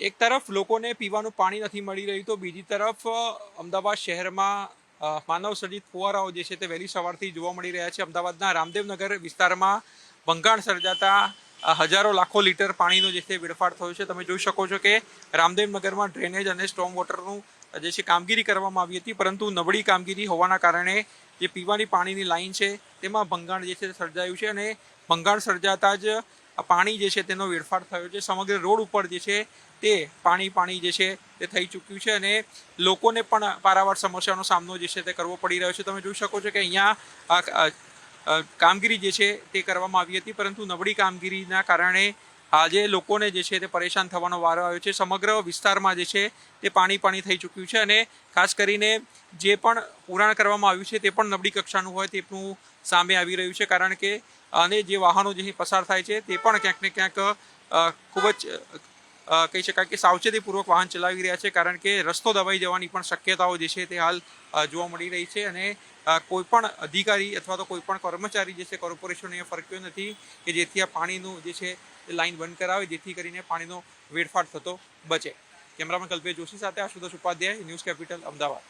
એક તરફ લોકોને પીવાનું પાણી નથી મળી રહ્યું તો બીજી તરફ અમદાવાદ શહેરમાં માનવ સર્જિત ફુવારાઓ જે છે તે વહેલી સવારથી જોવા મળી રહ્યા છે। અમદાવાદના રામદેવનગર વિસ્તારમાં ભંગાણ સર્જાતા હજારો લાખો લીટર પાણીનો જે છે વેડફાટ થયો છે। તમે જોઈ શકો છો કે રામદેવનગરમાં ડ્રેનેજ અને સ્ટોર્મ વોટરનું જે છે કામગીરી કરવામાં આવી હતી, પરંતુ નબળી કામગીરી હોવાના કારણે જે પીવાની પાણીની લાઈન છે તેમાં ભંગાણ જે છે સર્જાયું છે અને ભંગાણ સર્જાતા જ પાણી જે છે તેનો વેડફાટ થયો છે। સમગ્ર રોડ ઉપર જે છે તે પાણી જે છે તે થઈ ચૂક્યું છે અને લોકોને પણ પારાવાર સમસ્યાનો સામનો જે છે તે કરવો પડી રહ્યો છે। તમે જોઈ શકો છો કે અહીંયા કામગીરી જે છે તે કરવામાં આવી હતી, પરંતુ નબળી કામગીરીના કારણે આજે લોકોને જે છે તે પરેશાન થવાનો વારો આવ્યો છે। સમગ્ર વિસ્તારમાં જે છે તે પાણી થઈ ચૂક્યું છે અને ખાસ કરીને જે પણ પુરાણ કરવામાં આવ્યું છે તે પણ નબળી કક્ષાનું હોય તેનું સામે આવી રહ્યું છે, કારણ કે અને જે વાહનો જે પસાર થાય છે તે પણ ક્યાંક ને ક્યાંક ખૂબ જ કહી શકાય કે સાવચેતીપૂર્વક વાહન ચલાવી રહ્યા છે, કારણ કે રસ્તો દબાઈ જવાની પણ શક્યતાઓ જે છે તે હાલ જોવા મળી રહી છે અને કોઈ પણ અધિકારી અથવા તો કોઈ પણ કર્મચારી જે છે કોર્પોરેશન એ ફરક્યો નથી કે જેથી આ પાણીનું જે છે લાઈન બંધ કરાવે, જેથી કરીને પાણીનો વેડફાટ થતો બચે। કેમેરામેન કલ્પેશ જોશી સાથે આશુતોષ ઉપાધ્યાય, ન્યૂઝ કેપિટલ, અમદાવાદ।